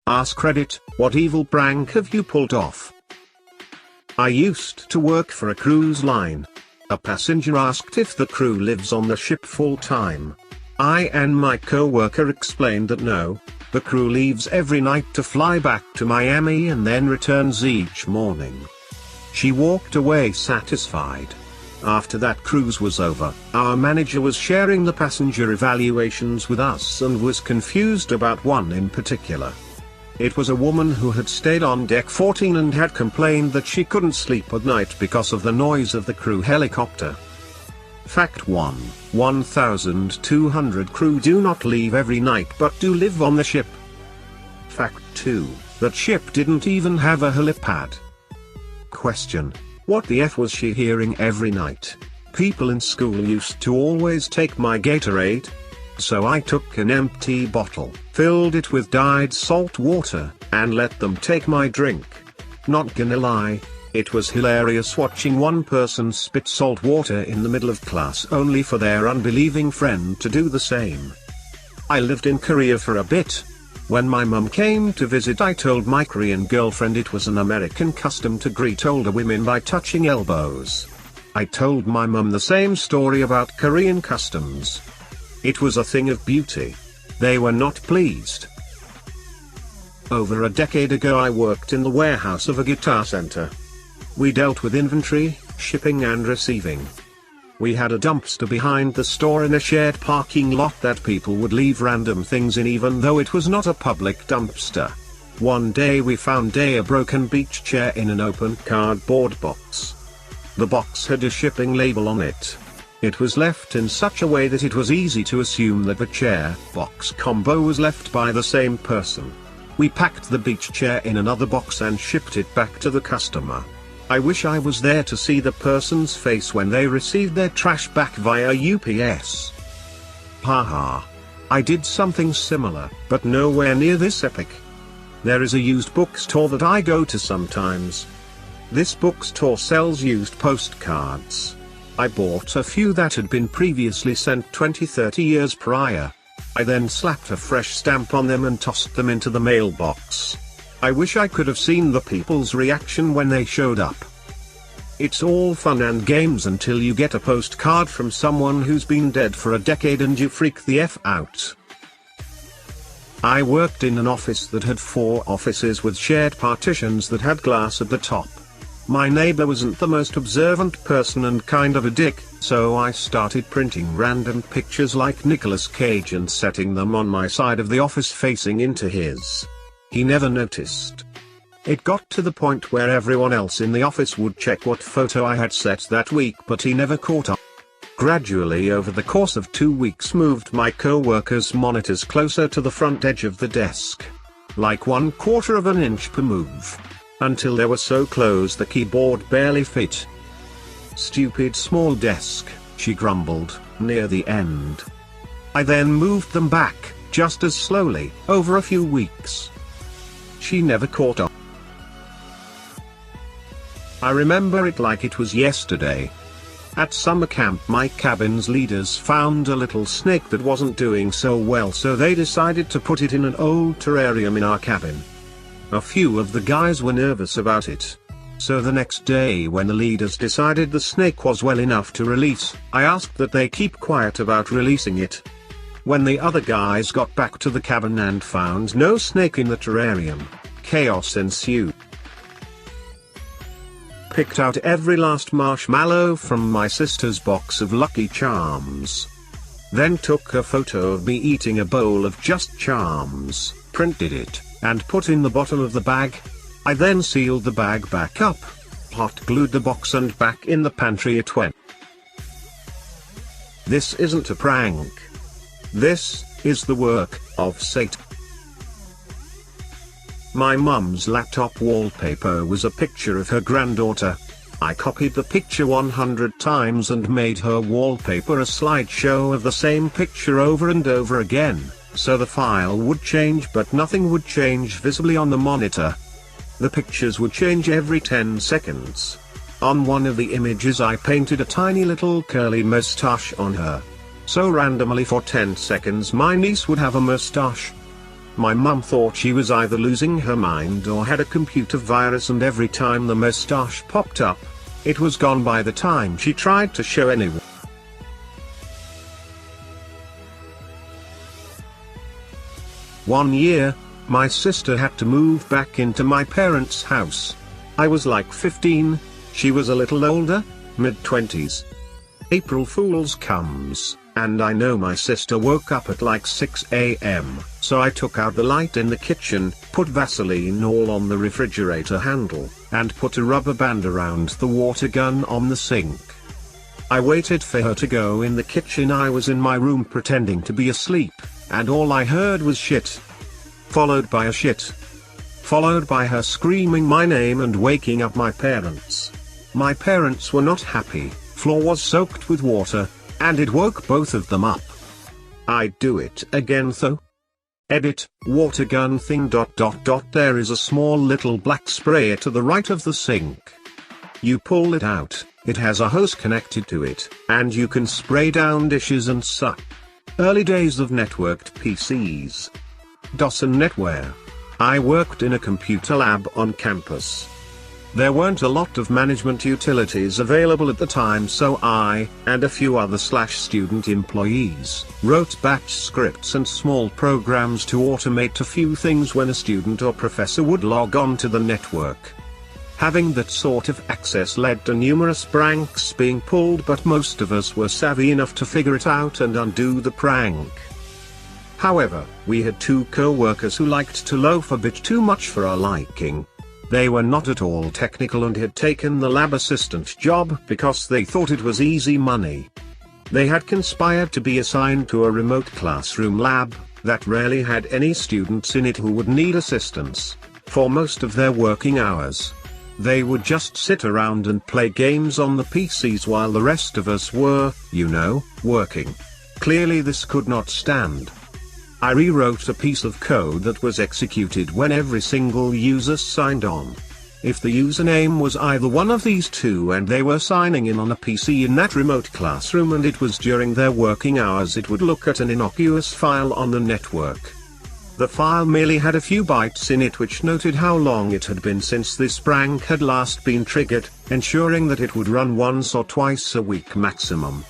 Ask Reddit, what evil prank have you pulled off? I used to work for a cruise line. A passenger asked if the crew lives on the ship full time. I and my co-worker explained that no, the crew leaves every night to fly back to Miami and then returns each morning. She walked away satisfied. After that cruise was over, our manager was sharing the passenger evaluations with us and was confused about one in particular. It was a woman who had stayed on deck 14 and had complained that she couldn't sleep at night because of the noise of the crew helicopter. Fact 1. 1,200 crew do not leave every night but do live on the ship. Fact 2. That ship didn't even have a helipad. Question. What the F was she hearing every night? People in school used to always take my Gatorade. So I took an empty bottle, filled it with dyed salt water, and let them take my drink. Not gonna lie, it was hilarious watching one person spit salt water in the middle of class only for their unbelieving friend to do the same. I lived in Korea for a bit. When my mum came to visit, I told my Korean girlfriend it was an American custom to greet older women by touching elbows. I told my mum the same story about Korean customs. It was a thing of beauty. They were not pleased. Over a decade ago I worked in the warehouse of a Guitar Center. We dealt with inventory, shipping and receiving. We had a dumpster behind the store in a shared parking lot that people would leave random things in even though it was not a public dumpster. One day we found a broken beach chair in an open cardboard box. The box had a shipping label on it. It was left in such a way that it was easy to assume that the chair-box combo was left by the same person. We packed the beach chair in another box and shipped it back to the customer. I wish I was there to see the person's face when they received their trash back via UPS. Haha. I did something similar, but nowhere near this epic. There is a used bookstore that I go to sometimes. This bookstore sells used postcards. I bought a few that had been previously sent 20-30 years prior. I then slapped a fresh stamp on them and tossed them into the mailbox. I wish I could have seen the people's reaction when they showed up. It's all fun and games until you get a postcard from someone who's been dead for a decade and you freak the F out. I worked in an office that had 4 offices with shared partitions that had glass at the top. My neighbor wasn't the most observant person and kind of a dick, so I started printing random pictures like Nicolas Cage and setting them on my side of the office facing into his. He never noticed. It got to the point where everyone else in the office would check what photo I had set that week, but he never caught up. Gradually over the course of 2 weeks moved my co-worker's monitors closer to the front edge of the desk. Like 1/4 of an inch per move. Until they were so close the keyboard barely fit. Stupid small desk, she grumbled, near the end. I then moved them back, just as slowly, over a few weeks. She never caught up. I remember it like it was yesterday. At summer camp my cabin's leaders found a little snake that wasn't doing so well, so they decided to put it in an old terrarium in our cabin. A few of the guys were nervous about it. So the next day when the leaders decided the snake was well enough to release, I asked that they keep quiet about releasing it. When the other guys got back to the cabin and found no snake in the terrarium, chaos ensued. Picked out every last marshmallow from my sister's box of Lucky Charms. Then took a photo of me eating a bowl of Just Charms, printed it, and put in the bottom of the bag. I then sealed the bag back up, hot glued the box and back in the pantry it went. This isn't a prank. This is the work of Satan. My mum's laptop wallpaper was a picture of her granddaughter. I copied the picture 100 times and made her wallpaper a slideshow of the same picture over and over again. So the file would change but nothing would change visibly on the monitor. The pictures would change every 10 seconds. On one of the images I painted a tiny little curly mustache on her. So randomly for 10 seconds my niece would have a mustache. My mum thought she was either losing her mind or had a computer virus, and every time the moustache popped up, it was gone by the time she tried to show anyone. One year, my sister had to move back into my parents' house. I was like 15, she was a little older, mid-20s. April Fool's comes, and I know my sister woke up at like 6 a.m., so I took out the light in the kitchen, put Vaseline all on the refrigerator handle, and put a rubber band around the water gun on the sink. I waited for her to go in the kitchen. I was in my room pretending to be asleep, and all I heard was shit. Followed by a shit. Followed by her screaming my name and waking up my parents. My parents were not happy. Floor was soaked with water, and it woke both of them up. I'd do it again though. Edit, water gun thing ... There is a small little black sprayer to the right of the sink. You pull it out, it has a hose connected to it, and you can spray down dishes and such. Early days of networked PCs. DOS and NetWare. I worked in a computer lab on campus. There weren't a lot of management utilities available at the time, so I, and a few other student employees, wrote batch scripts and small programs to automate a few things when a student or professor would log on to the network. Having that sort of access led to numerous pranks being pulled, but most of us were savvy enough to figure it out and undo the prank. However, we had two co-workers who liked to loaf a bit too much for our liking. They were not at all technical and had taken the lab assistant job because they thought it was easy money. They had conspired to be assigned to a remote classroom lab that rarely had any students in it who would need assistance. For most of their working hours, they would just sit around and play games on the PCs while the rest of us were, working. Clearly this could not stand. I rewrote a piece of code that was executed when every single user signed on. If the username was either one of these two and they were signing in on a PC in that remote classroom and it was during their working hours, it would look at an innocuous file on the network. The file merely had a few bytes in it which noted how long it had been since this prank had last been triggered, ensuring that it would run once or twice a week maximum.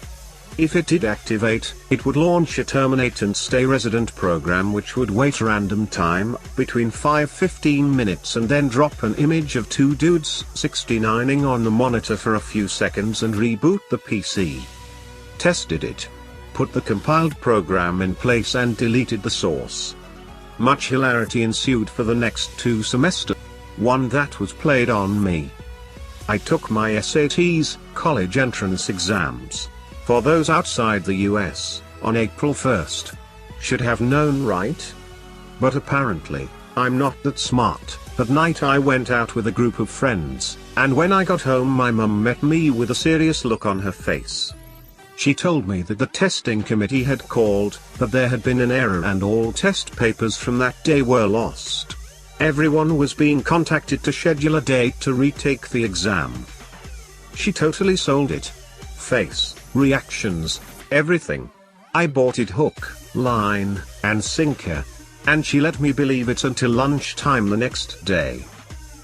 If it did activate, it would launch a terminate and stay resident program which would wait a random time, between 5-15 minutes, and then drop an image of two dudes 69ing on the monitor for a few seconds and reboot the PC. Tested it. Put the compiled program in place and deleted the source. Much hilarity ensued for the next 2 semesters. One that was played on me. I took my SATs, college entrance exams. For those outside the US, on April 1st. Should have known, right? But apparently, I'm not that smart. At night I went out with a group of friends, and when I got home my mum met me with a serious look on her face. She told me that the testing committee had called, that there had been an error and all test papers from that day were lost. Everyone was being contacted to schedule a date to retake the exam. She totally sold it. Face, reactions, everything. I bought it hook, line, and sinker. And she let me believe it until lunchtime the next day.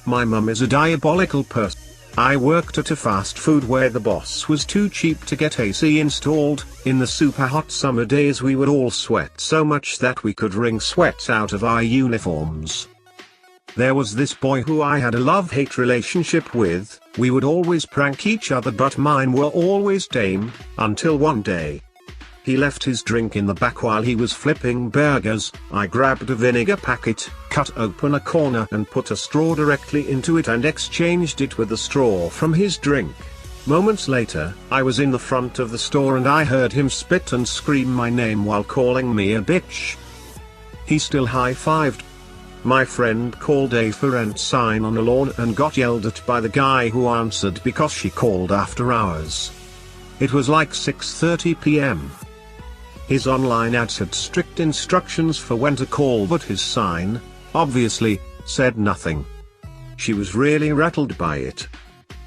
My mum is a diabolical person. I worked at a fast food where the boss was too cheap to get AC installed. In the super hot summer days we would all sweat so much that we could wring sweat out of our uniforms. There was this boy who I had a love-hate relationship with. We would always prank each other, but mine were always tame, until one day. He left his drink in the back while he was flipping burgers. I grabbed a vinegar packet, cut open a corner and put a straw directly into it and exchanged it with the straw from his drink. Moments later, I was in the front of the store and I heard him spit and scream my name while calling me a bitch. He still high-fived. My friend called a for rent sign on a lawn and got yelled at by the guy who answered because she called after hours. It was like 6:30 p.m. His online ads had strict instructions for when to call, but his sign, obviously, said nothing. She was really rattled by it.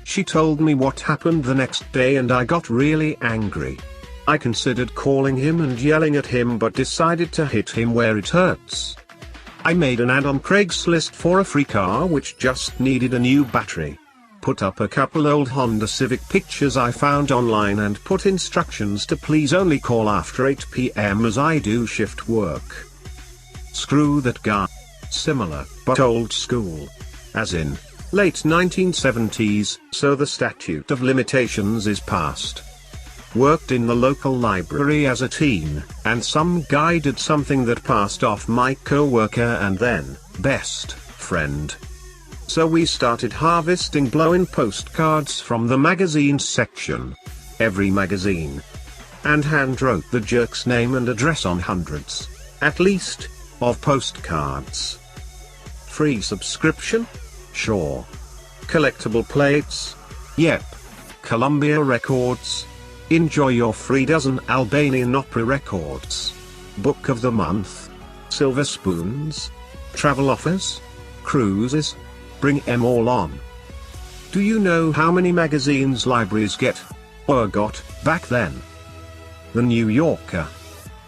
She told me what happened the next day and I got really angry. I considered calling him and yelling at him but decided to hit him where it hurts. I made an ad on Craigslist for a free car which just needed a new battery. Put up a couple old Honda Civic pictures I found online and put instructions to please only call after 8 PM as I do shift work. Screw that guy. Similar, but old school. As in, late 1970s, so the statute of limitations is passed. Worked in the local library as a teen, and some guy did something that passed off my co-worker and then, best friend. So we started harvesting blow-in postcards from the magazine section. Every magazine. And hand-wrote the jerk's name and address on hundreds, at least, of postcards. Free subscription? Sure. Collectible plates? Yep. Columbia Records? Enjoy your free dozen Albanian opera records. Book of the month? Silver spoons? Travel offers? Cruises? Bring 'em all on. Do you know how many magazines libraries get? Or got, back then? The New Yorker.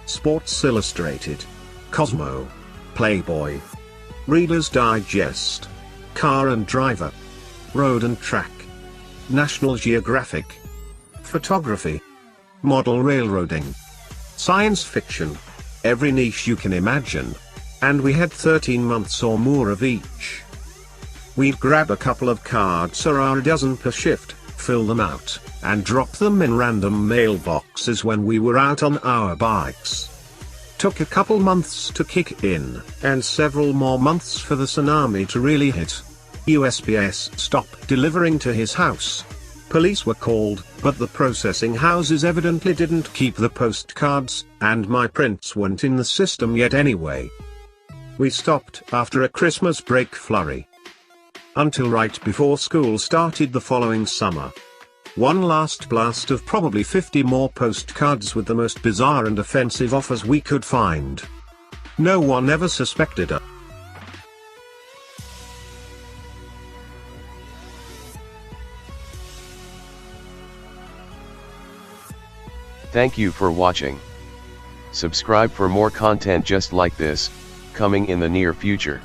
Sports Illustrated. Cosmo. Playboy. Reader's Digest. Car and Driver. Road and Track. National Geographic. Photography. Model railroading. Science fiction. Every niche you can imagine. And we had 13 months or more of each. We'd grab a couple of cards or a dozen per shift, fill them out, and drop them in random mailboxes when we were out on our bikes. Took a couple months to kick in, and several more months for the tsunami to really hit. USPS stopped delivering to his house. Police were called, but the processing houses evidently didn't keep the postcards, and my prints weren't in the system yet anyway. We stopped after a Christmas break flurry. Until right before school started the following summer. One last blast of probably 50 more postcards with the most bizarre and offensive offers we could find. No one ever suspected us. Thank you for watching. Subscribe for more content just like this, coming in the near future.